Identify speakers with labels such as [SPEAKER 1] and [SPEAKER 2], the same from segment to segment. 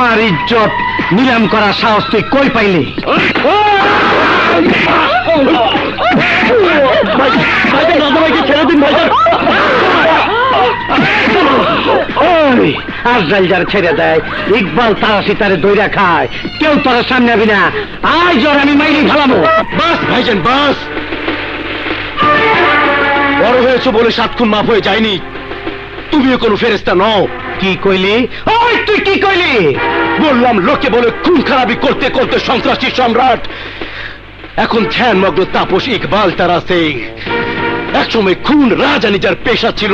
[SPEAKER 1] আমার ইজ্জত নিলাম করার সাহস তুই কই পাইলি? ছেড়ে দিন ভাইজান। আজরাইল যার ছেড়ে দেয়, ইকবাল তারাশি তারে দইরা খায়, কেউ তোর সামনে আবি না। আজ ওর আমি মাইলি ফেলামো। বাস ভাইজান বাস। বড় হয়েছো বলে 7 খুন মাফ হয়ে যায়নি। তুমিও কোনো ফেরেশতা নও। কি কইলি? ওই তুই কি কইলি? বললাম লোকে বলে খুন খারাপি করতে করতে সন্ত্রাসী সম্রাট, এখন ধ্যানমগ্ন তাপস ইকবাল তারাশি। একসময় খুন রাজানি যার পেশা ছিল,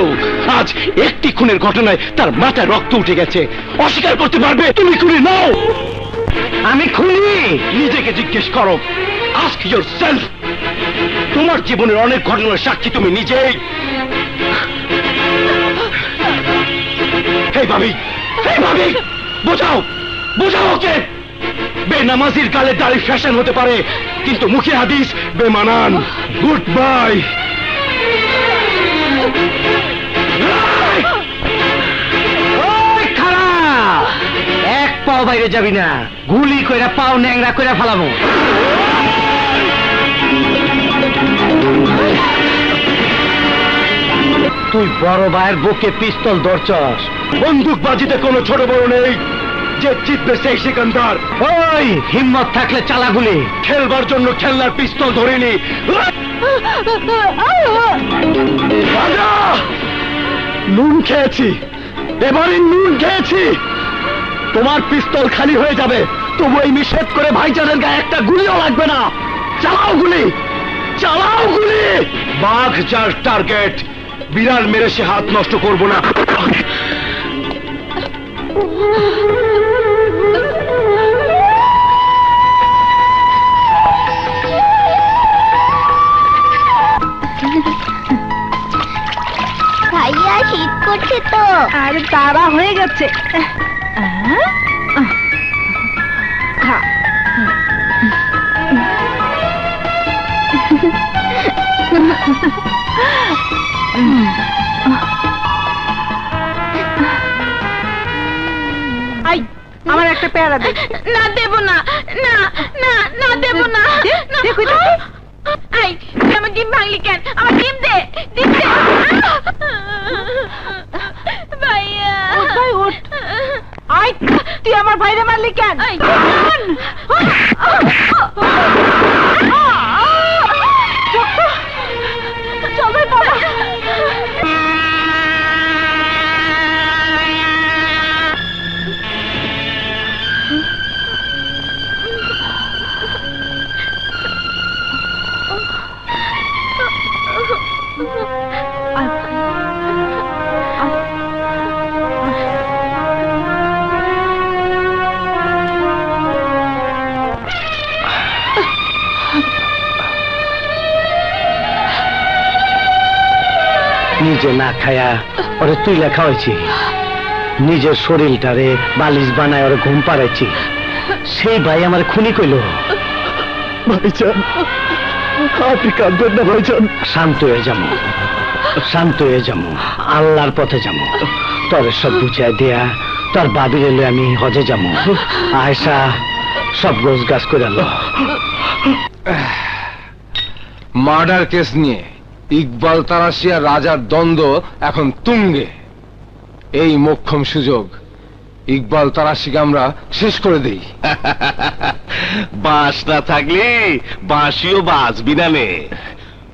[SPEAKER 1] আজ একটি খুনের ঘটনায় তার মাথায় রক্ত উঠে গেছে। অস্বীকার করতে পারবে তুমি খুনি নও? আমি খুনি? নিজেকে জিজ্ঞেস করো। Ask yourself. তোমার জীবনের অনেক ঘটনার সাক্ষী তুমি নিজেই। হে ভাবি, হে ভাবি, বোঝাও বোঝাও ওকে। বেনামাজির গালে দাড়ি ফ্যাশন হতে পারে, কিন্তু মুখে হাদিস বেমানান। Good bye. খারাপ, এক পাও বাইরে যাবি না, গুলি কইরা পাও ন্যাংরা কইরা ফেলামো। তুই বড় ভাইয়ের বুকে পিস্তল ধরছস। বন্দুক বাজিতে কোনো ছোট বড় নেই, যে জিতবে সেই সিকান্দার। ওই হিম্মত থাকলে চালা গুলি। খেলবার জন্য খেলনার পিস্তল ধরিনি। নুন খেয়েছি, এবারে নুন খেয়েছি। তোমার পিস্তল খালি হয়ে যাবে, তবু এই নিষেধ করে ভাইজানের গায়ে একটা গুলিও লাগবে না। চালাও গুলি, চালাও গুলি। বাঘ যার টার্গেট, বিড়াল মেরে সে হাত নষ্ট করবো না।
[SPEAKER 2] ভাইয়া শীত করছে তো।
[SPEAKER 3] আরে তারা হয়ে গেছে। খা। আই আমার একটা পেয়ারা দে।
[SPEAKER 2] না দেব না, না না না দেব না।
[SPEAKER 3] দেখো
[SPEAKER 2] আই আমার ডিম ভাঙলি কেন? আমার ডিম দে, ডিম দে। ভাইয়া
[SPEAKER 3] ভাই ওঠ। আই তুই আমার ভাইরে মারলি কেন? চল ভাই বাবা।
[SPEAKER 1] নিজে না খায়া ওরে তুই লেখা হয়েছি, নিজের শরীরটারে বালিশ বানায় ওরে ঘুম পাড়াইছি। সেই ভাই আমার খুনি কইল। ভাইজান আপনি কাঁদবেন না ভাইজান। শান্ত হয়ে যাবো, শান্ত হয়ে যাবো, আল্লাহর পথে যাবো। তোর সব বুঝাই দেয়া তোর বাবির এলে আমি হজে যাবো। আয়সা সব গোছ গাছ করে আলো।
[SPEAKER 4] মার্ডার কেস নিয়ে ইকবাল তারাশি আর রাজার দ্বন্দ্ব এখন তুঙ্গে। এই মোক্ষম সুযোগ, ইকবাল তারাশিকে আমরা শেষ করে দেই।
[SPEAKER 5] বাঁশ না থাকলে বাঁশিও বাঁচবি না নে।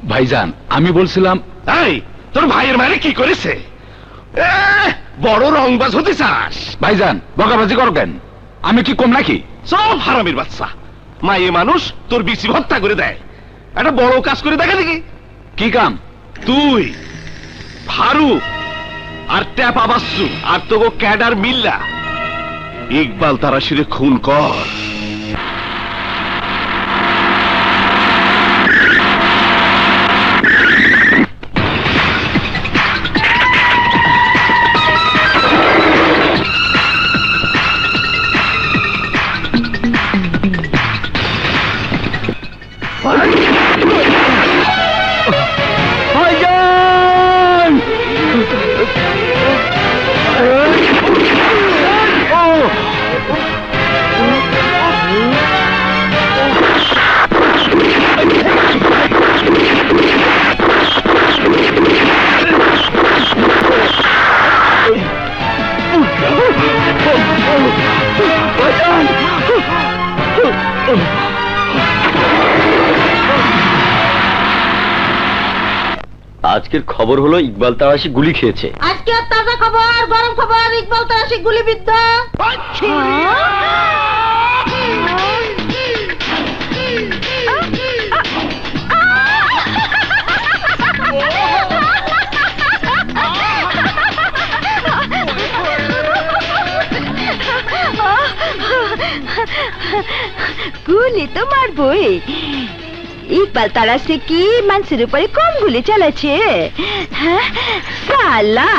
[SPEAKER 4] ভাইজান আমি বলছিলাম,
[SPEAKER 5] এই তোর ভাইয়ের মায়ের কি করেছে? বড় রংবাজ হতে চাস?
[SPEAKER 4] ভাইজান বকাবাজি করো কেন? আমি কি কম নাকি?
[SPEAKER 5] সব হারামির বাচ্চা। মায়ে মানুষ তোর বিচি হত্যা করে দেয়, একটা বড় কাজ করে দেখা দেখি।
[SPEAKER 4] কি কাম?
[SPEAKER 5] তুই ফারুক আর ট্যাপা বাচ্চু আর তোকে ক্যাডার মিল্লা ইকবাল তারাশিরে খুন কর।
[SPEAKER 1] আজকের খবর হলো ইকবাল তারাশি গুলি খেয়েছে।
[SPEAKER 3] আজকে আর তাজা খবর, গরম খবর, ইকবাল তারাশি গুলিবিদ্ধ।
[SPEAKER 2] গুলি তো মারবই। ইকবাল তারাশি কি মানুষের উপরে কম গুলি চালাচ্ছে? হ্যাঁ সালা,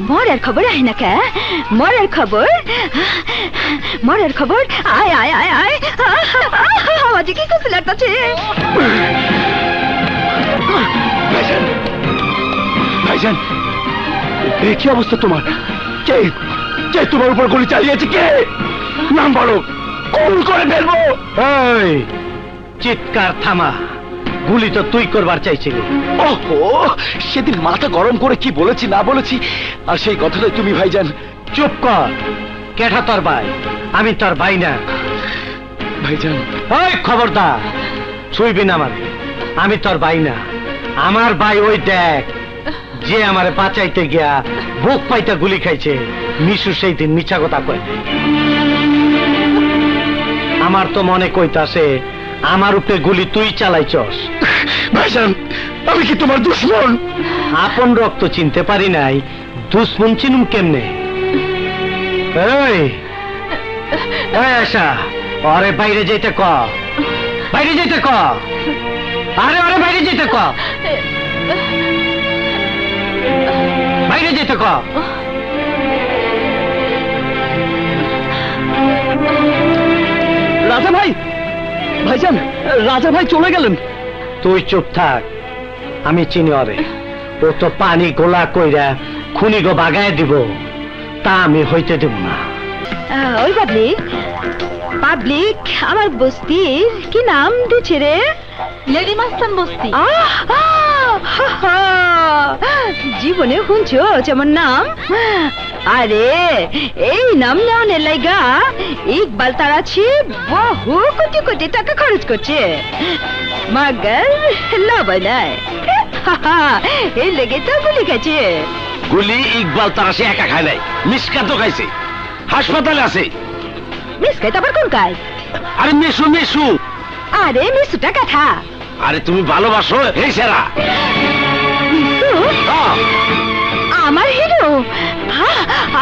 [SPEAKER 2] মরার খবর আয় না কে? মরার খবর, মরার খবর আয় আয় আয় আয়। আমার যে কি খুশি লাগতেছে।
[SPEAKER 1] ভাইজান, ভাইজান, এ কি অবস্থা তোমার? কে কে তোমার উপর গুলি চালিয়েছে? কে? নাম বলো, কোন করে ফেলবো। এই চিৎকার থামা, গুলি তো তুই করবার চাইছিলি। ওহো, সেদিন মাথা গরম করে কি বলেছি না বলেছি, আর সেই কথাটাই তুমি ভাইজান। চুপ কর, কেঠা তোর ভাই? আমি তোর ভাই না ভাইজান। ওই খবরদার, ছুঁইবি না আমারে, আমি তোর ভাই না। আমার ভাই ওই দেখ, যে আমারে বাঁচাইতে গিয়া বুক পাইতে গুলি খাইছে। মিশু সেই দিন মিছা কথা কয়। আমার তো মনে কইতাছে আমার উপরে গুলি তুই চালাইছস। ভাইজান, আমি কি তোমার দুশ্মন? আপন রক্ত চিনতে পারি নাই, দুশ্মন চিনুম কেমনে? এই আশা, আরে বাইরে যেতে ক, বাইরে যেতে ক। আরে আরে বাইরে যেতে ক, বাইরে যেতে ক। রাজা ভাই, ভাইজান, রাজা ভাই চলে গেলেন। তুই চুপ থাক, আমি চিনি ওরে। ও তো পানি গোলা কইরা খুনি গো বাগায় দিব, তা আমি হইতে দেব না।
[SPEAKER 2] ওই পাবলিক, পাবলিক আমার বস্তির কি নাম দিচ্ছে রে?
[SPEAKER 3] লেডি মাস্তান বস্তি।
[SPEAKER 2] জীবনে শুনছো যেমন নাম? আরে এই নাম নেওয়ানের লাইগা ইকবাল তারাশি বহু কোটি কোটি টাকা খরচ করছে, মাগার লাভ নাই। এই লেগে তো গুলি খাইছে।
[SPEAKER 5] গুলি ইকবাল তারাশি একা খায় নাই, মিসকা তো খাইছে, হাসপাতালে আছে।
[SPEAKER 2] মিস খাইতে আবার কোন কাজ?
[SPEAKER 5] আরে মেসু মেসু।
[SPEAKER 2] আরে মিসুটা কথা।
[SPEAKER 5] আরে তুমি ভালোবাসো এই সেরা।
[SPEAKER 2] মিসু আমার হিরো,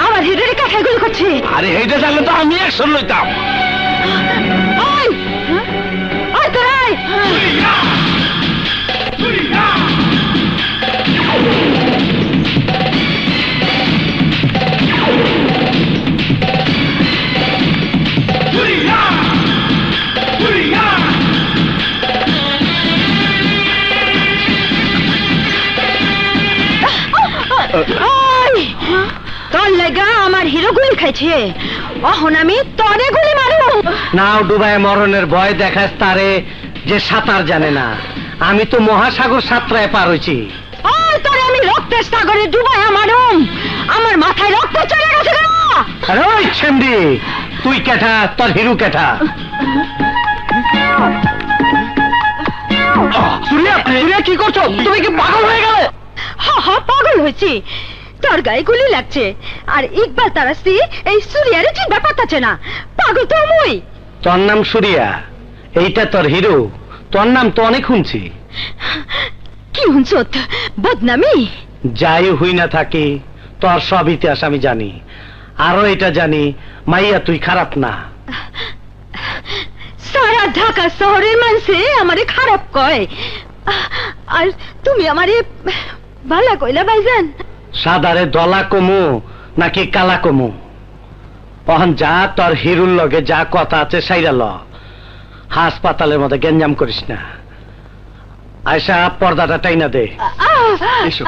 [SPEAKER 2] আমার হিরোর কাছে গুলি করছে।
[SPEAKER 5] আরে এইটা জানলে তো আমি অ্যাকশন লইতাম।
[SPEAKER 2] আয় আয় তোর আয়। তোর লাগা আমার হিরো গুলি খাইছে, অহন আমি তরে গুলি মারু।
[SPEAKER 1] নাও ডুবায় মরণের ভয় দেখাস তারে যে সাঁতার জানে না। আমি তো মহাসাগর সাঁতরায় পার হইছি।
[SPEAKER 2] তোরে আমি রক্তের সাগরে ডুবাই মারুম, আমার মাথায় রক্ত চলে গেছে।
[SPEAKER 1] আরে ওই ছেমডি, তুই কেঠা, তোর হিরু কেঠা? সুরিয়া, সুরিয়া কি করছো? তুমি কি পাগল হয়ে গেলে?
[SPEAKER 2] হা পাগল হয়েছি, তোর গায়ে গুলি লাগছে আর ইকবাল তারাশি এই সুরিয়ারে চিনতে পারতাছে না। পাগল তো মুই।
[SPEAKER 1] তোর নাম সুরিয়া, এইটা তোর হিরো? তোর নাম তো অনেক শুনছি।
[SPEAKER 2] কি হুনছত? বদনামি?
[SPEAKER 1] যাই হই না থাকি, তোর সব ইতিহাস আমি জানি। আরো এটা জানি, মাইয়া তুই খারাপ না।
[SPEAKER 2] সারা ঢাকা শহরের মানুষে আমারে খারাপ কয়, আর তুমি আমারে ভালো কইলা ভাইজান।
[SPEAKER 1] সাদারে দলা কমু নাকি কালা কমু? অহন যা, তোর হিরুর লগে যা কথা আছে সাইরা ল। হাসপাতালের মধ্যে গেঞ্জাম করিস না। আয়সা পর্দাটা টাইনা দে। এসো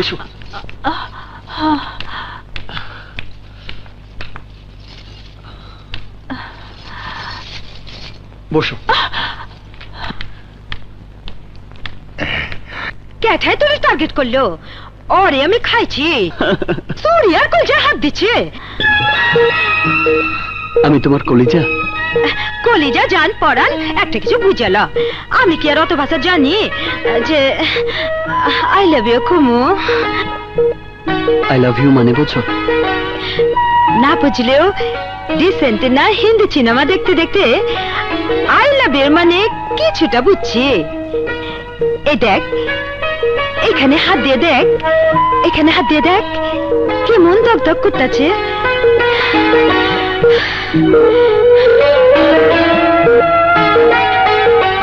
[SPEAKER 1] এসো। বসো।
[SPEAKER 2] ক্যাঠাই তুমি টার্গেট করলো? ওরে আমি খাইছি। সুরিয়ার কলজা হাত দিচ্ছে।
[SPEAKER 1] আমি তোমার কলিজা?
[SPEAKER 2] কলিজা জান পড়ান একটা কিছু বুঝাল। আমি কি আর অত ভাষা জানি যে I love you Kumu?
[SPEAKER 1] I love you মানে বুঝো
[SPEAKER 2] না বুঝলেও রিসেন্ট না হিন্দি সিনেমা দেখতে দেখতে আই লাভ ইউ মানে কিছুটা বুঝছি। এই দেখ, এখানে হাত দিয়ে দেখ, এখানে হাত দিয়ে দেখ, কেমন দক দক করতেছে।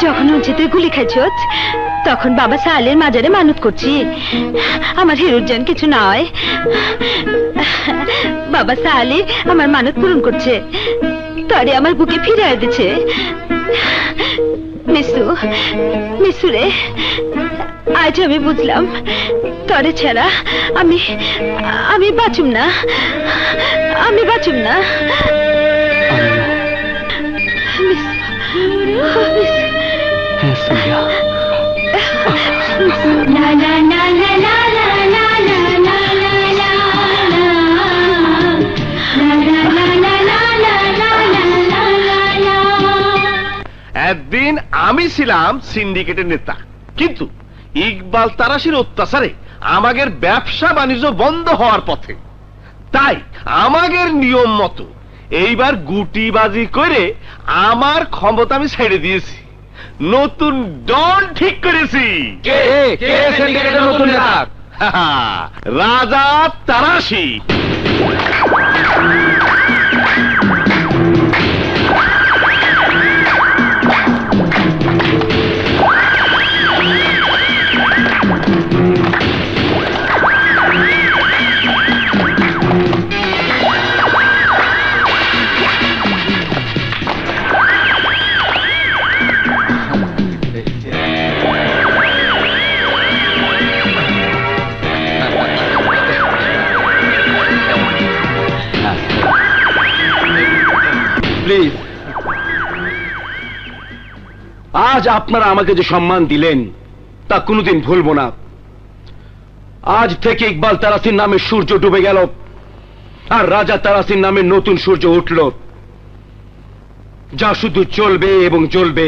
[SPEAKER 2] যখন হচ্ছে তুই গুলি খাইছ তখন বাবা সালের মাজারে মানত করছি আমার হিরোর জান কিছু না হয়। বাবা সালে আমার মানত পূরণ করছে, তরে আমার বুকে ফিরিয়ে দিচ্ছে। মিসু, মিসু রে, আজ আমি বুঝলাম তরে ছাড়া আমি বাঁচুম না, আমি বাঁচুম না।
[SPEAKER 5] একদিন আমি ছিলাম সিন্ডিকেটের নেতা, কিন্তু ইকবাল তারাশির অত্যাচারে আমাদের ব্যবসা বাণিজ্য বন্ধ হওয়ার পথে। তাই আমাদের নিয়ম মতো এইবার গুটিবাজি করে আমার ক্ষমতা আমি ছেড়ে দিয়েছি, নতুন ডন ঠিক করেছি। রাজা তারাশি।
[SPEAKER 1] প্লিজ, আজ আপনারা আমাকে যে সম্মান দিলেন তা কোনোদিন ভুলবো না। আজ থেকে ইকবাল তারাসির নামে সূর্য ডুবে গেল, আর রাজা তারাসির নামে নতুন সূর্য উঠল, যা শুধু চলবে এবং চলবে।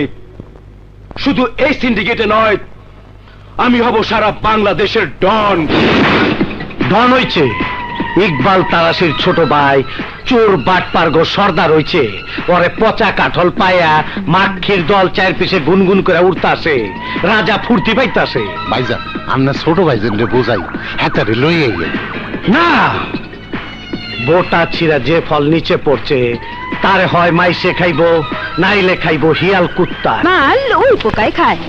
[SPEAKER 1] শুধু এই সিন্ডিকেটে নয়, আমি হব সারা বাংলাদেশের ডন। ডন হইছে ইকবাল তারাসির ছোট ভাই, চোর বাটপার গো সর্দার হইছে। ওরে পচা কাঠল পায়া মাখির দল চায়ের পিছে গুনগুন করে উঠতাছে, রাজা ফুর্তি পাইতাছে।
[SPEAKER 6] ভাইজান, আমরা ছোট ভাইজান রে বোঝাই, হাতারে লইয়ে গেল
[SPEAKER 1] না, বোটা ছিঁড়া যে ফল নিচে পড়ছে তারে হয় মাইসে খাইবো, নাইলে খাইবো হিয়াল কুত্তা।
[SPEAKER 2] মাল ওই পোকায় খায়,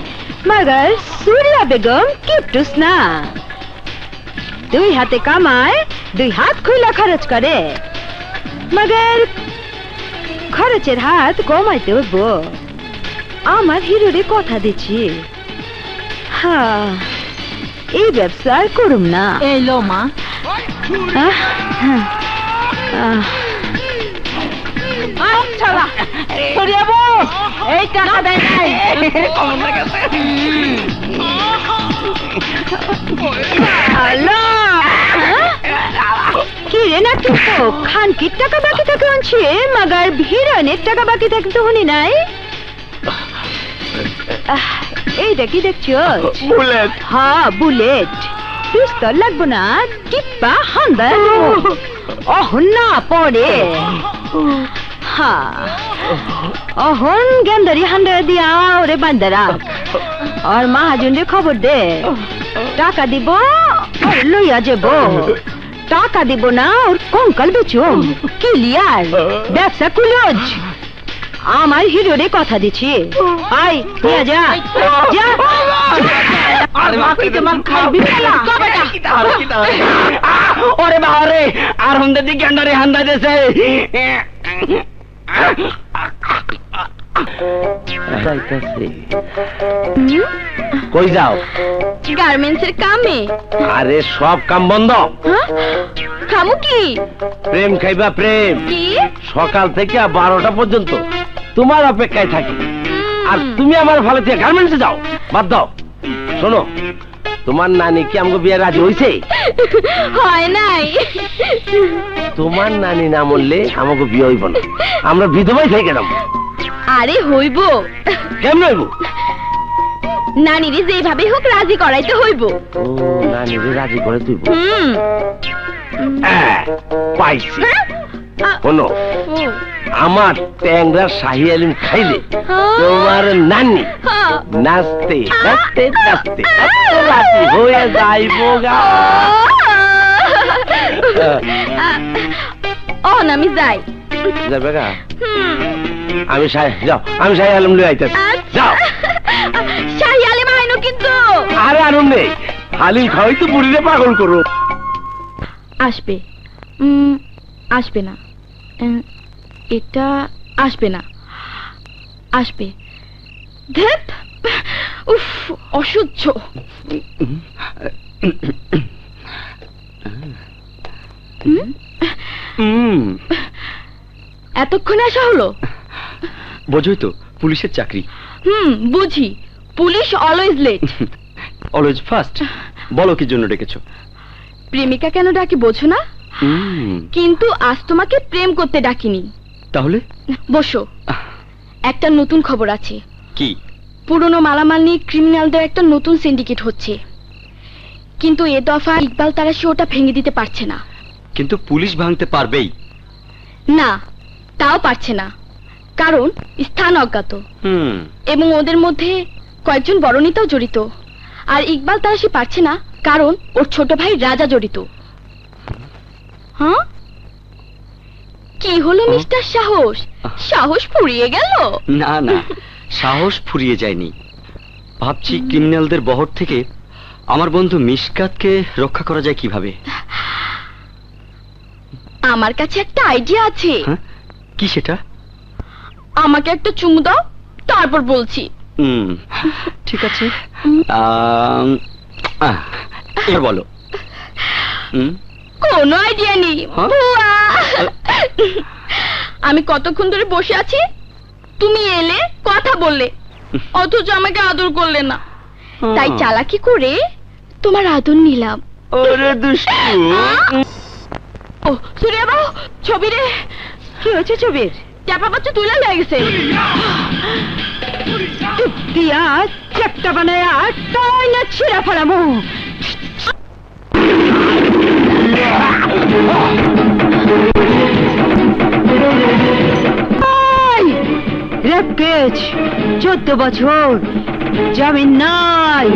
[SPEAKER 2] মগর সুরিয়া বেগম কিপটুস না। দুই হাতে কামায়, দুই হাত খুলা খরচ করে, মগর খরচের হাত কমাইতে হইব। আমার হিরোরে কথা দিচ্ছি, হ্যাঁ এই ব্যবসা আর করুম না।
[SPEAKER 3] এই লো মা, এই টাকা দেয় নাই।
[SPEAKER 2] কি রে না তুই তো খানকির টাকা বাকি থাকে আনছে, মগর হিরোইনের টাকা বাকি থাকে তো শুনি নাই। এইটা কি দেখছো?
[SPEAKER 5] বুলেট।
[SPEAKER 2] হ্যাঁ বুলেট। পিস্তল লাগবো না, টিপ্পা হান্দা অহন না পড়ে। হ্যাঁ অহন গেন্দারি হান্দা দিয়া ওরে বান্দারা, আর মহাজনরে খবর দে, টাকা দিব আর লইয়া যাব। টাকা দিব না ওর কঙ্কাল বেচুম। ক্লিয়ার, ব্যবসা ক্লোজ। আমার হিরোরে কথা দিচ্ছি, আই নিয়ে যা যা।
[SPEAKER 1] ওরে বাবারে, আর হন্দে দি গেন্ডারে হান্দা দেছে। কই যাও?
[SPEAKER 2] গার্মেন্টস এর কামে।
[SPEAKER 1] আরে সব কাম বন্ধ।
[SPEAKER 2] খামু কি?
[SPEAKER 1] প্রেম খাইবা প্রেম,
[SPEAKER 2] কি?
[SPEAKER 1] সকাল থেকে 12টা পর্যন্ত তোমার অপেক্ষায় থাকি, আর তুমি আমার ভালো থেকে গার্মেন্টসে যাও। বাদ দাও। শোনো,
[SPEAKER 5] তোমার নানি কি আমাকে বিয়ে রাজি হইছে?
[SPEAKER 3] হয় নাই।
[SPEAKER 5] তোমার নানি না মরলে আমাকে বিয়ে হইব না, আমরা বিধবাই থেকে গেলাম।
[SPEAKER 3] আরে হইব।
[SPEAKER 5] কেমন হইব?
[SPEAKER 3] নানিরে যেভাবে হোক রাজি করাইতে হইব।
[SPEAKER 5] ও নানিরে রাজি করে তুইব। পাইছি। শোনো, আমার ট্যাংরা শাহি আলিম খাইলে তোমার নানি নাচতে নাচতে নাচতে রাজি হয়ে যাইব গা।
[SPEAKER 3] আমি যাই।
[SPEAKER 5] যাবে গা? আমি যাও, আমি শাহি আলম লই আইতাছি। যাও।
[SPEAKER 3] শাহি আলিম আইনো কিন্তু।
[SPEAKER 5] আরে আনন্দ নেই, হালিম খাওয়াই তো বুড়িরে পাগল করো।
[SPEAKER 3] আসবে। আসবে না, এটা আসবে না। আসবে। ধ্যাৎ, উফ, অসহ্য। এতক্ষণে আসা হলো?
[SPEAKER 1] বোঝোই তো পুলিশের চাকরি।
[SPEAKER 3] বুঝি। Police always late,
[SPEAKER 1] always first. বলো কি জন্য ডেকেছো?
[SPEAKER 3] প্রেমিকা কেন ডাকি বোঝো না? কিন্তু আজ তোমাকে প্রেম করতে ডাকিনি।
[SPEAKER 1] তাহলে
[SPEAKER 3] বসো, একটা নতুন খবর আছে।
[SPEAKER 1] কি?
[SPEAKER 3] পুরনো মালামাল নিয়ে ক্রিমিনালদের একটা নতুন সিন্ডিকেট হচ্ছে, কিন্তু এ দফা ইকবাল তারাশি ওটা ভেঙে দিতে পারছে না।
[SPEAKER 1] কিন্তু পুলিশ ভাঙতে পারবেই
[SPEAKER 3] না, তাও পারছে না, কারণ স্থান অজ্ঞাত এবং ওদের মধ্যে কয়েকজন বড় নেতাও জড়িত। আর ইকবাল তারাশি পারছে না কারণ ওর ছোট ভাই রাজা জড়িত। হ্যাঁ, কি হলো মিস্টার সাহস? সাহস ফুরিয়ে গেল?
[SPEAKER 1] না না, সাহস ফুরিয়ে যায়নি। ভাবছি ক্রিমিনালদের বহর থেকে আমার বন্ধু মিশকাতকে রক্ষা করা যায় কিভাবে।
[SPEAKER 3] আমার কাছে একটা আইডিয়া আছে।
[SPEAKER 1] কি সেটা?
[SPEAKER 3] আমাকে একটা চুমু দাও, তারপর বলছি।
[SPEAKER 1] ঠিক আছে, এবার বলো।
[SPEAKER 3] কোনো আইডিয়া নেই। আমি কতক্ষণ ধরে বসে আছি, তুমি এলে, কথা বললে, অথচ আমাকে আদর করলে না। তাই চালাকি করে তোমার আদর নিলাম।
[SPEAKER 1] ওরে দুষ্টু।
[SPEAKER 3] ও সুরিয়া বাবু, ছবি রে।
[SPEAKER 2] কি হয়েছে ছবির?
[SPEAKER 3] চাপা বাচ্চা তুলে লেগে গেছে।
[SPEAKER 2] দিয়া চ্যাপটা বানায় আর তাই না ছিঁড়া ফেলামো। রেপকেজ 14 বছর, জামিন নাই।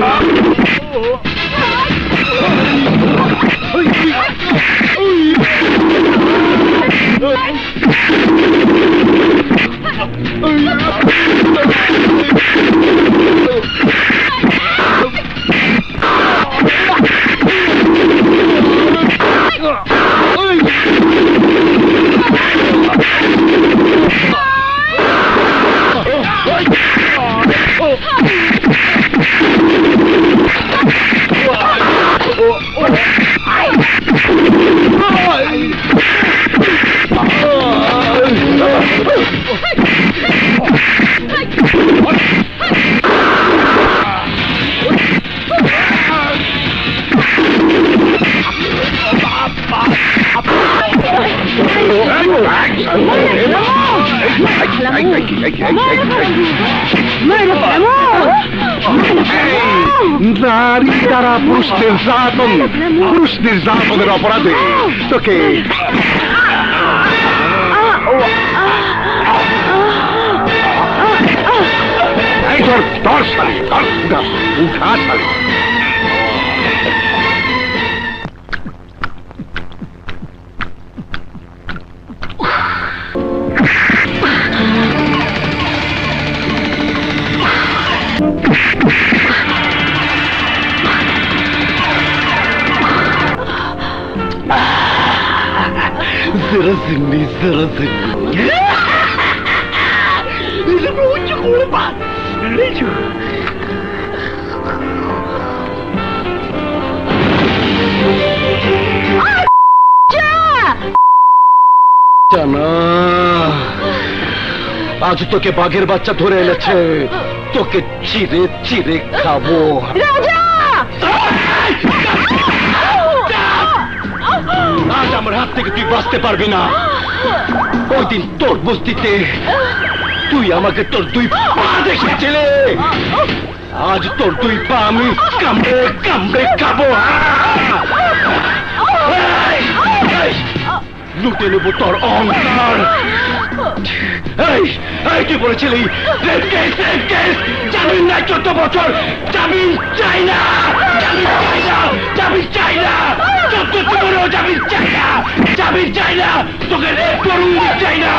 [SPEAKER 6] নারী দ্বারা পুরুষ নির্যাতনের অপরাধে তোকে উঠা সালি।
[SPEAKER 1] আজ তোকে বাঘের বাচ্চা ধরে এনেছে, তোকে চিরে চিরে খাবো।
[SPEAKER 2] রাজা!
[SPEAKER 1] বুঝতে পারবি না। ওই দিন তোর বস্তিতে তুই আমাকে তোর দুই পা দেখেছিলে, আজ তোর দুই পা আমি কামড়ে কামড়ে খাবো। লুটে নেবো তোর অহংকার। তুই বলেছিলি জামিন নাই 14 বছর, জামিন চাই না, জামিন চাই না, জামিন চাই না, 14 জীবনেও জামিন চাই না, জামিন চাই না, তোকে রেপ করুন চাই না।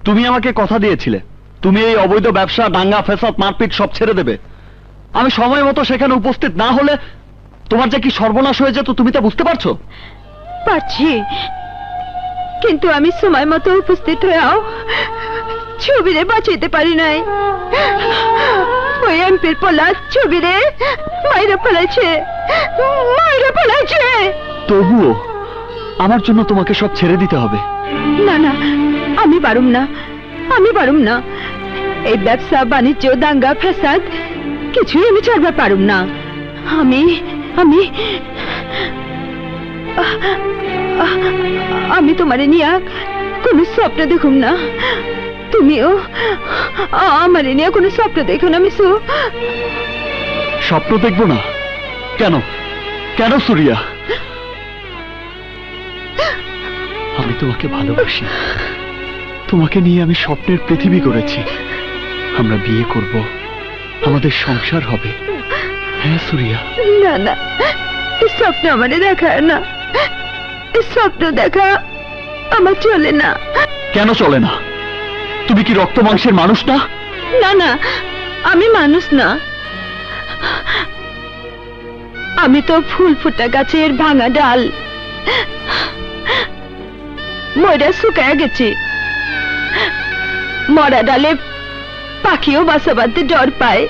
[SPEAKER 7] তুমি আমাকে কথা দিয়েছিলে তুমি এই অবৈধ ব্যবসা, দাঙ্গা ফেসাদ, মারপিট সব ছেড়ে দেবে। আমি সময় মতো সেখানে উপস্থিত না হলে তোমার যে কি সর্বনাশ হয়ে যেত তুমি তা বুঝতে পারছো?
[SPEAKER 2] পারছি, কিন্তু আমি সময় মতো উপস্থিত হয়েও ছবিরে বাঁচাইতে পারি নাই। ওই এমপির পোলা ছবিরে মাইরে ফেলাইছে, মাইরে ফেলাইছে।
[SPEAKER 7] তবুও আমার জন্য তোমাকে সব ছেড়ে দিতে হবে।
[SPEAKER 2] না না, আমি পারুম না, আমি পারুম না। এই ব্যবসা বাণিজ্য, দাঙ্গা ফ্যাসাদ কিছুই আমি ছাড়বা পারুম না। আমি আমি আমি তোমারে নিয়ে কোনো স্বপ্ন দেখুম না, তুমিও আমারে নিয়ে কোনো স্বপ্ন দেখো না মিশু।
[SPEAKER 7] স্বপ্ন দেখবো না কেন? কেন সুরিয়া? আমি তোমাকে ভালোবাসি, তোমাকে নিয়ে আমি স্বপ্নের পৃথিবী করেছি। আমরা বিয়ে করব, আমাদের সংসার হবে। হ্যাঁ সুরিয়া।
[SPEAKER 2] না না, এই স্বপ্ন আমারে দেখা না, এই স্বপ্ন দেখা আমার চলে না।
[SPEAKER 7] কেন চলে না? তুমি কি রক্ত মাংসের মানুষ না?
[SPEAKER 2] না না, আমি মানুষ না, আমি তো ফুল ফুটা গাছের ভাঙা ডাল, মরা শুকায় গেছে। মরা ডালে পাখিও বাসা বাঁধতে ডর পায়,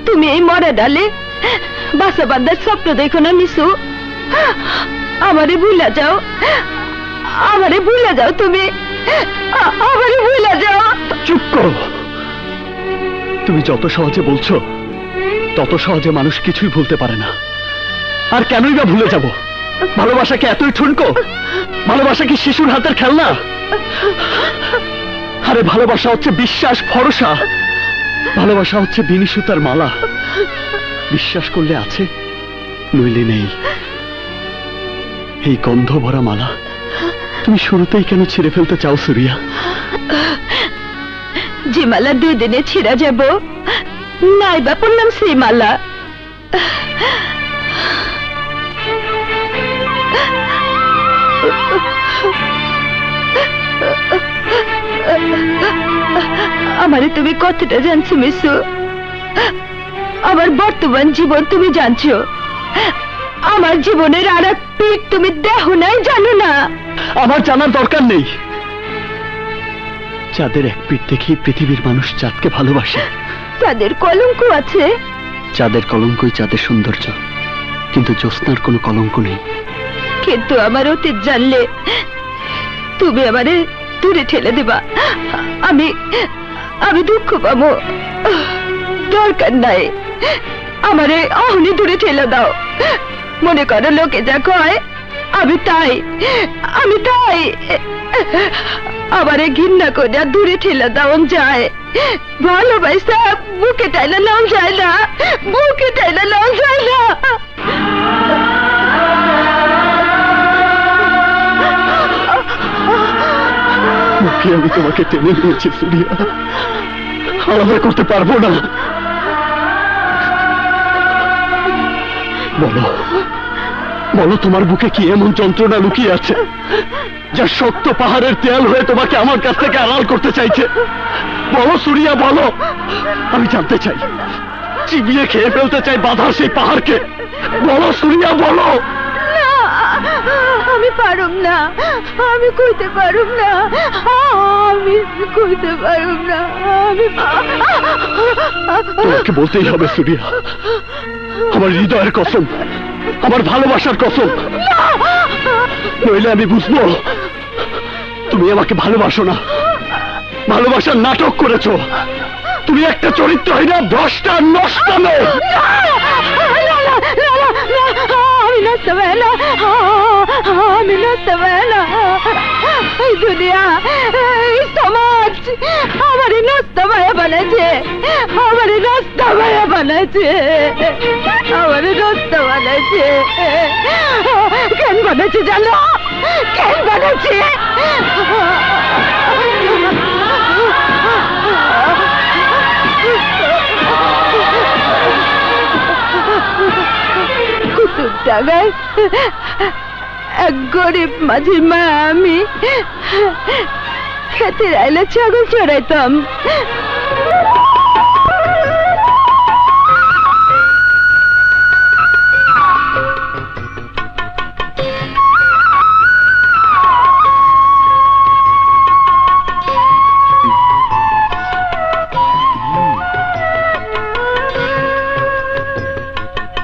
[SPEAKER 2] তুমি এই মরা ডালে বাসা বাঁধার স্বপ্ন দেখো না মিশু। আমারে ভুলা যাও, আমারে ভুলা যাও, তুমি আমারে ভুলা যাও।
[SPEAKER 7] চুপ করো। তুমি যত সহজে বলছো তত সহজে মানুষ কিছুই ভুলতে পারে না। আর কেনই বা ভুলে যাব? ভালোবাসা কি এতই ঠুনকো? ভালোবাসা কি শিশুর হাতের খেলনা? আরে ভালোবাসা হচ্ছে বিশ্বাস, ভরসা। ভালোবাসা হচ্ছে বিনি সুতার মালা। বিশ্বাস করলে আছে, নইলে নেই। এই গন্ধ ভরা মালা তুমি শুরুতেই কেন ছিঁড়ে ফেলতে চাও সুরিয়া?
[SPEAKER 2] যে মালা 2 দিনে ছিঁড়া যাব, নাই বা পড়লাম সেই মালা। আমারে তুমি কতটা জানছো মিশু? আমার বর্তমান জীবন তুমি জানছো, আমার জীবনের আর এক পিঠ তুমি দেখো নাই, জানো না।
[SPEAKER 7] আমার জানার দরকার নেই। চাঁদের এক পিঠ দেখেই পৃথিবীর মানুষ চাঁদকে ভালোবাসে।
[SPEAKER 2] চাঁদের কলঙ্ক আছে।
[SPEAKER 7] চাঁদের কলঙ্কই চাঁদের সৌন্দর্য, কিন্তু জ্যোৎস্নার কোনো কলঙ্ক নেই।
[SPEAKER 2] কিন্তু আমার অতীত জানলে তুমি আমারে দূরে ঠেলে দেবা। আমি আমি দুঃখ পাবো। দরকার নাই, আমারে অহনি দূরে ঠেলে দাও। মনে করো লোকে যা কয় আমি তাই, আমি তাই। আমারে ঘৃণা করে দূরে ঠেলে দাও যায়, ভালোবাসা বুকে টাইলে নাও যায় না, বুকে টাইলে নাও যায় না।
[SPEAKER 7] মুখে আমি তোমাকে টেনে নিয়েছি সুরিয়া, আলাদা করতে পারবো না। বলো বলো, তোমার বুকে কি এমন যন্ত্রণা লুকিয়ে আছে যা শক্ত পাহাড়ের দেয়াল হয়ে তোমাকে আমার কাছ থেকে আড়াল করতে চাইছে? বলো সুরিয়া, বলো। আমি জানতে চাই, চিবিয়ে খেয়ে ফেলতে চাই বাধার সেই পাহাড়কে। বলো সুরিয়া, বলো।
[SPEAKER 2] আমি পারুম না, আমি কইতে পারুম না, আমি কইতে পারুম না।
[SPEAKER 7] তোমাকে বলতেই হবে সুরিয়া, আমার হৃদয়ের কসম, আমার ভালোবাসার কসম, নইলে আমি বুঝবো তুমি আমাকে ভালোবাসো না, ভালোবাসার নাটক করেছো। তুমি একটা চরিত্রহীনা, ভ্রষ্টা, নষ্ট মেয়ে।
[SPEAKER 2] আমি নষ্ট হয়ে না, আমি নষ্ট হয়ে না। এই দুনিয়া, এই সমাজ আমার নষ্ট হয়ে বানাচ্ছে, আমার নষ্ট হয়ে বানাচ্ছে, আমার নষ্ট বানাচ্ছে। কেন বানাচ্ছে জানো? কেন বানাচ্ছে? কুতুব ডাঙায় এক গরিব মাঝির মা আমি খেতের আইলে ছাগল চড়াইতাম।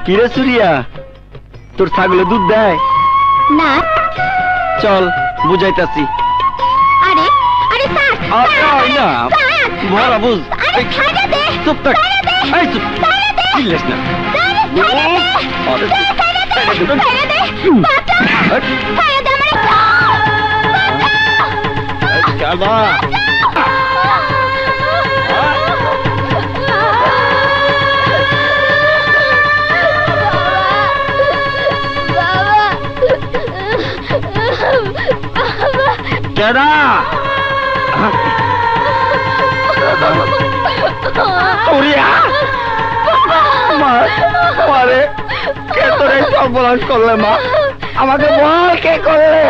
[SPEAKER 1] কিরে সুরিয়া, তোর ছাগলে দুধ দেয়
[SPEAKER 3] না।
[SPEAKER 1] চল বুঝাইতাছি।
[SPEAKER 3] আরে আরে স্যার,
[SPEAKER 1] ভরা বুঝ। চুপ থাক, এই চুপ, চিল্লিস না। কেডা? সুরিয়া, মারে কে তোরে সর্বনাশ করলে? মা আমাকে বল, কে করলে?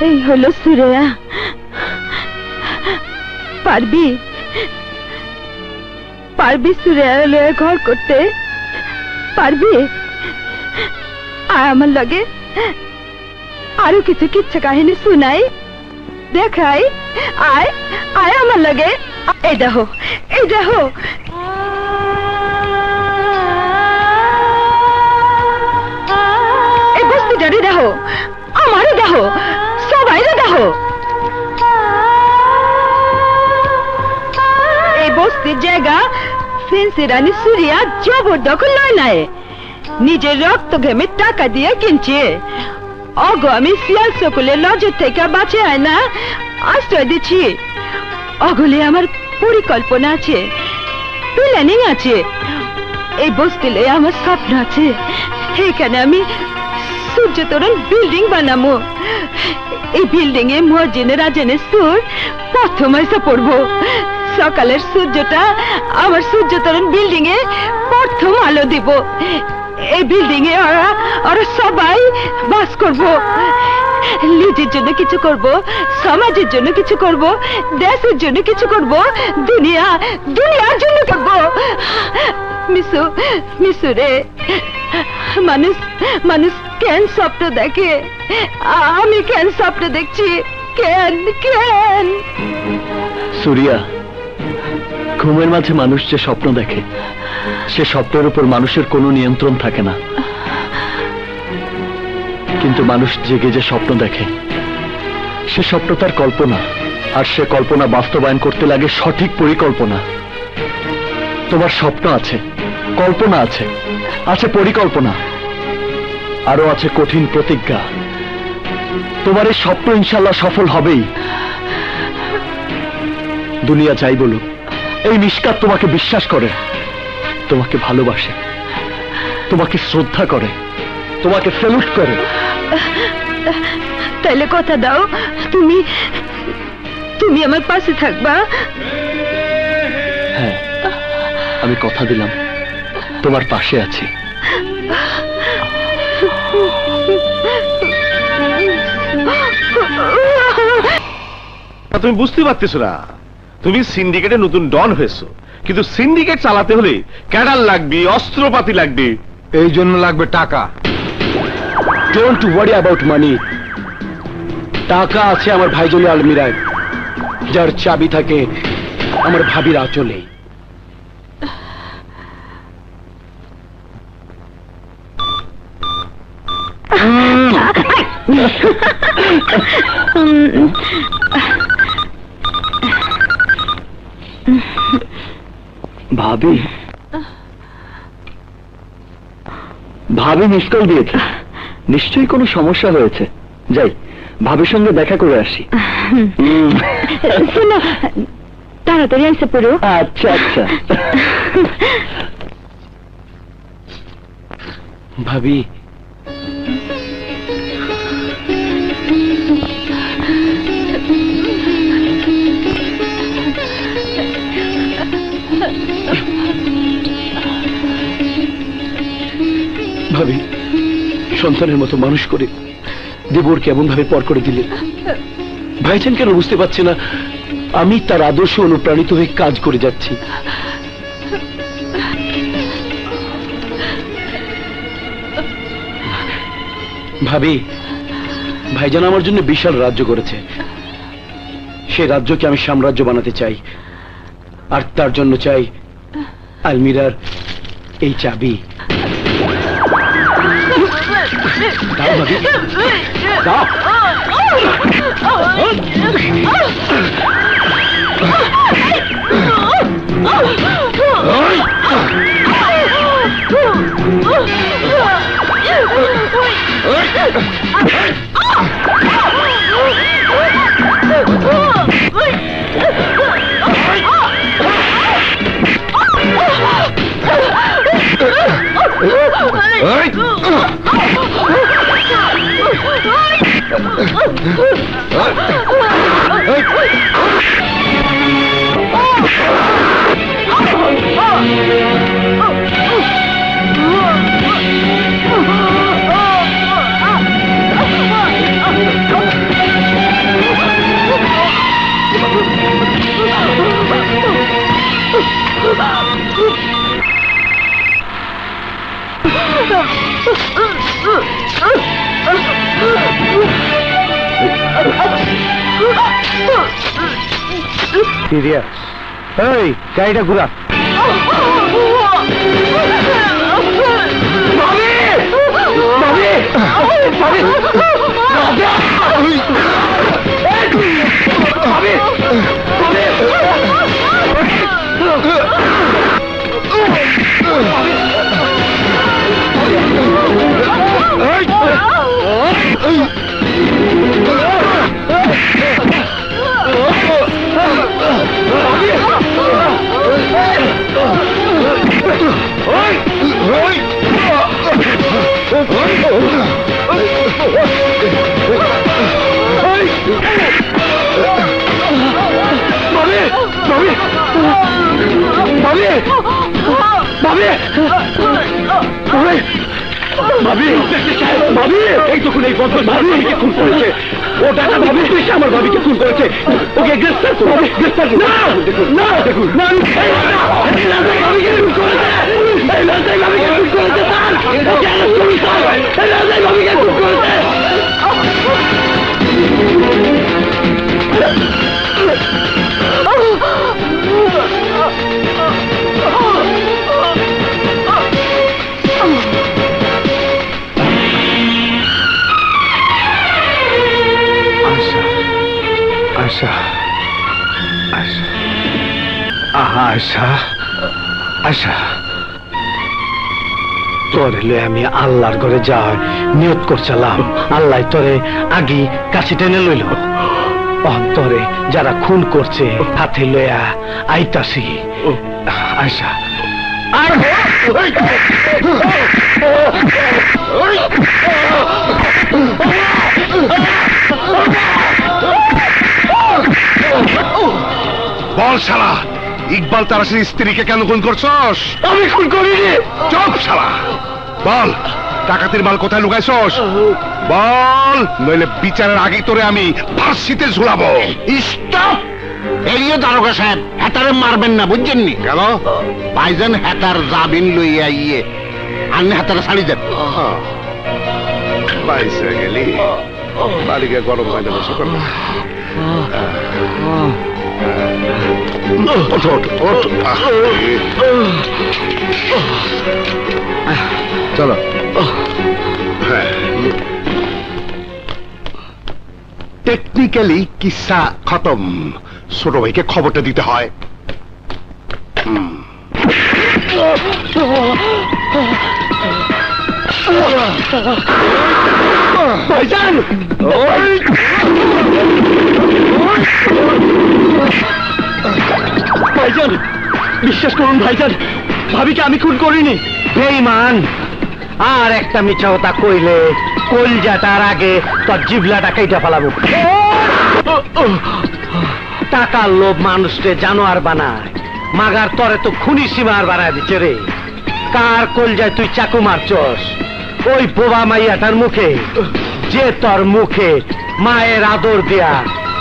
[SPEAKER 2] এই হলো সুরিয়া। পারবি পারবি সুরিয়া লয়ে ঘর করতে পারবি? আয় আমার লগে, আরো কিছু কিচ্ছা কাহিনী শুনাই, দেখাই। আয় আয় আমার লগে। এই দেখো, এই দেখো। দেখো, আমারও দেখো, সবাইরে দেখো। এই বস্তির জায়গা ফেন্সি রানী সুরিয়া জবরদখল নয় নাই, নিজের রক্ত ঘেমে টাকা দিয়ে কিনছে। অগো আমি শিয়াল সকলের নজর থেকে বাঁচে হয় না আশ্রয় দিচ্ছি। অগলে আমার পরিকল্পনা আছে, প্ল্যানিং আছে। এই বস্তিলে আমার স্বপ্ন আছে, এখানে আমি সূর্য তোরণ বিল্ডিং বানাবো। এই বিল্ডিং এ মহাজিনে রাজেনের সুর প্রথম এসে পড়বো। সকালের সূর্যটা আমার সূর্য তোরণ বিল্ডিং এ প্রথম আলো দিব। এই বিল্ডিং এ ওরা সবাই বাস করব। নিজের জন্য কিছু করব, সমাজের জন্য কিছু করব, দেশের জন্য কিছু করব, দুনিয়ার জন্য করব। মিশু রে, মানুষ কেন স্বপ্ন দেখে? আমি কেন স্বপ্ন দেখছি? কেন?
[SPEAKER 7] সুরিয়া, ঘুমের মাঝে মানুষ যে স্বপ্ন দেখে, সে স্বপ্নের উপর মানুষের কোনো নিয়ন্ত্রণ থাকে না। কিন্তু মানুষ জেগে যে স্বপ্ন দেখে, সে স্বপ্ন তার কল্পনা, আর সে কল্পনা বাস্তবায়ন করতে লাগে সঠিক পরিকল্পনা। তোমার স্বপ্ন আছে, কল্পনা আছে, আছে পরিকল্পনা, আরো আছে কঠিন প্রতিজ্ঞা। তোমার এই স্বপ্ন ইনশাল্লাহ সফল হবেই। দুনিয়া চাই বলুক, এই মিশকাত তোমাকে বিশ্বাস করে, তোমাকে ভালোবাসে, তোমাকে শ্রদ্ধা করে, তোমাকে স্যালুট করে।
[SPEAKER 2] তাইলে কথা দাও, তুমি আমার পাশে থাকবা?
[SPEAKER 7] হ্যাঁ, আমি কথা দিলাম, তোমার পাশে আছি।
[SPEAKER 5] তুমি বুঝতে পারতেছো না, তুমি সিন্ডিকেটে নতুন ডন হয়েছো, কিন্তু সিন্ডিকেট চালাতে হলে ক্যাডার লাগবে, অস্ত্রপাতি লাগবে,
[SPEAKER 4] এই জন্য লাগবে টাকা।
[SPEAKER 1] ডোন্ট ওয়ারি অ্যাবাউট মানি। টাকা আছে আমার ভাইজনের আলমিরায়, যার চাবি থাকে আমার ভাবির আঁচলে।
[SPEAKER 7] ভাবি মিস কল দিয়েছে, নিশ্চয়ই কোনো সমস্যা হয়েছে। যাই, ভাবির সঙ্গে দেখা করে আসি।
[SPEAKER 2] শোনো, তাড়াতাড়ি এসে পড়ো।
[SPEAKER 7] আচ্ছা আচ্ছা।
[SPEAKER 1] ভাবি, ভাবি, সন্তানের মতো মানুষ করে দেবরকে এমন ভাবে পর করে দিলে। ভাইজান কেন বুঝতে পারছে না আমি তার আদর্শ অনুপ্রাণিত হয়ে কাজ করে যাচ্ছি? ভাবি, ভাইজান আমার জন্য বিশাল রাজ্য করেছে, সে রাজ্যকে আমি সাম্রাজ্য বানাতে চাই, আর তার জন্য চাই আলমিরার এই চাবি। দাও ভাবি, দাও। এই গাড়িটা ঘুরা। ভাবি, ভাবি, ভাবি, এই তখন এই বদল ভাবিকে খুন করেছে। ও টাকা ভাবি এসে আমার ভাবিকে খুন করেছে। ওকে গ্রেফতার করুন, গ্রেফতার করুন। না দেখুন ভাবিকে খুন করেছে, এই রাজাই ভাবিকে খুন করেছে, রাজাই ভাবিকে খুন করেছে।
[SPEAKER 4] আশা, আশা, আশা, আশা,
[SPEAKER 1] তোরে লয়ে আমি আল্লাহর ঘরে যাই নিয়ত করছিলাম, আল্লাহ তোরে আগি কাছে টেনে লইল। অন্তরে যারা খুন করছে হাতে লইয়া আইতাছি। আশা আর
[SPEAKER 5] বল শালা, ইকবাল তারাশির স্ত্রীকে কেন খুন করছস?
[SPEAKER 1] আমি খুন করিনি।
[SPEAKER 5] চুপ শালা, বল ডাকাতির মাল কোথায় লুকাইছস? বল, নইলে বিচারের আগে তোরে আমি ফাঁসিতে ঝুলাবো।
[SPEAKER 6] স্টপ! এরিও দারোগা সাহেব, হেতারে মারবেন না, বুঝছেন নি?
[SPEAKER 5] কেন?
[SPEAKER 6] ভাইজান হেতার জামিন লইয়া ইয়ে আন্নে হেতারে ছাড়ি দেন।
[SPEAKER 5] বাইসে গেলি, বালিকে গরম পাইলে বসে করলাম।
[SPEAKER 4] চলো।
[SPEAKER 5] টেকনিক্যালি কিসা খতম, ছোট ভাইকে খবরটা দিতে হয়।
[SPEAKER 1] ভাইজান, ভাইজান বিশ্বাস করুন ভাইজান, ভাবিকে আমি খুন করিনি। বেঈমান, আর একটা মিছা কথা কইলে কলজাটার আগে তোর জিবলাটা কেটে ফেলাবো। টাকার লোভ মানুষকে জানোয়ার বানায়, মাগার তরে তো খুনি সীমার বানায় দিচ্ছে রে। কার কলজায় তুই চাকু মারছস? ওই বোবা মাইয়াটার মুখে, যে তোর মুখে মায়ের আদর দিয়া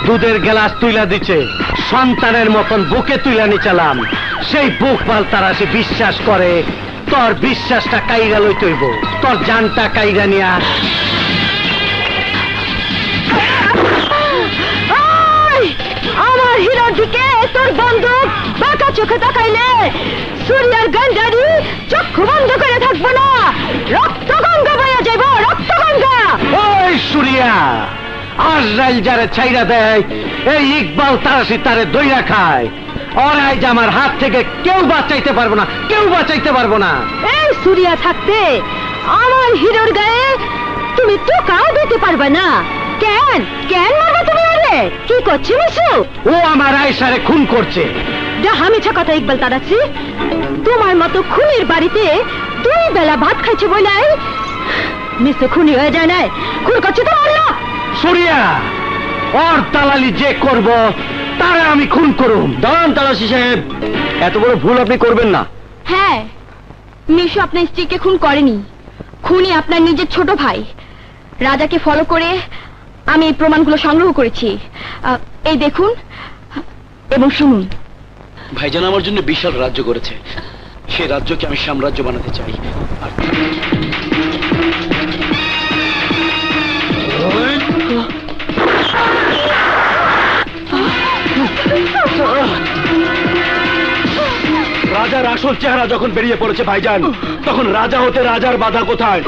[SPEAKER 1] দুধের গ্লাস তুইলা দিচ্ছে, সন্তানের মতন বুকে তুইলা নিচালাম, সেই বুক পাল তারা সে বিশ্বাস করে তোর বিশ্বাসটা কাইরা লই তৈব, তোর জানটা কাইরা নিয়া।
[SPEAKER 2] আমার হিরোর দিকে তোর বন্দুক বাঁকা চোখে তাকাইলে সূর্যের গন্ডারি চক্ষু বন্ধ করে থাকবো না, রক্ত গঙ্গা বয়ে যাইব, রক্ত গঙ্গা।
[SPEAKER 1] ওই সুরিয়া, আজরাইল যারে ছাইরা দেয়, এই ইকবাল তারাশি তারে দইরা খায়। ওরাই যে আমার হাত থেকে কেউ বাঁচাইতে পারবো না, কেউ বাঁচাইতে পারবো না।
[SPEAKER 2] এই সূর্যা থাকতে আমার হিরোর গায়ে তুমি টোকাও দিতে পারবে না। কেন কেন মারবে তুমি? আরে কি করছি মিশু?
[SPEAKER 1] ও আমার আয়েশারে খুন করছে।
[SPEAKER 2] যাহা মিছা কথা ইকবাল তারাশি, তোমার মতো খুনির বাড়িতে 2 বেলা ভাত খাইছে বলাই মিশু খুনি হয়ে যায় না। খুন করছে তো আল্লাহ।
[SPEAKER 1] সুরিয়া, ওর দালালি যে করব তারে আমি খুন করুম। দাঁড়ান তারাশি সাহেব, এত বড় ভুল আপনি করবেন না।
[SPEAKER 3] হ্যাঁ, মিশু আপনার স্ত্রীকে খুন করেনি, খুনি আপনার নিজের ছোট ভাই। রাজাকে ফলো করে আমি এই প্রমাণগুলো সংগ্রহ করেছি, এই দেখুন এবং শুনুন।
[SPEAKER 1] ভাইজান আমার জন্য বিশাল রাজ্য করেছে, সে রাজ্যকে আমি সাম্রাজ্য বানাতে চাই। আর রাজার আসল চেহারা যখন বেরিয়ে পড়েছে ভাইজান, তখন রাজা হতে রাজার বাধা কোথায়?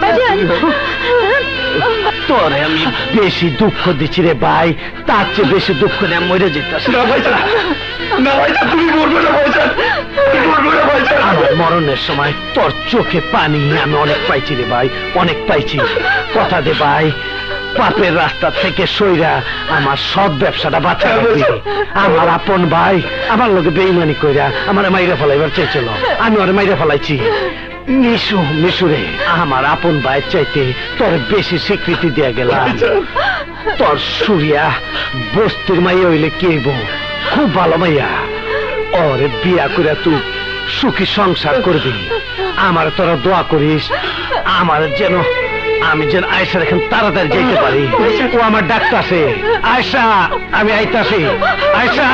[SPEAKER 2] বাজান
[SPEAKER 1] তোরে আমি বেশি দুঃখ দিচ্ছি রে ভাই, তার চেয়ে বেশি দুঃখ নিয়ে মরে যেতেছি। তুমি মরবে না ভাইজান, আমার মরণের সময় তোর চোখে পানি আমি অনেক পাইছি রে ভাই, অনেক পাইছি। কথা দে ভাই, পাপের রাস্তা থেকে সইরা আমার সব ব্যবসাটা বাঁচা রাখবি। আমার আপন ভাই আমার লোকে বেইমানি কইরা আমার মাইরা ফেলাইবার চাইছিল, আমি ওরে মাইরা ফেলাইছি। মিশুরে আমার আপন ভাইয়ের চাইতে তোর বেশি স্বীকৃতি দিয়া গেলাম। তোর সুরিয়া বস্তির মাইয়া হইলে কি হইব, খুব ভালো মাইয়া, ওরে বিয়া করে তুই সুখী সংসার করবি। আমার তোরা দোয়া করিস আমার যেন, আমি যেন আয়সার এখন তাড়াতাড়ি যেতে পারি। ও আমার ডাক্তার আছে, আয়সা আমি আইতাছি, আয়সা।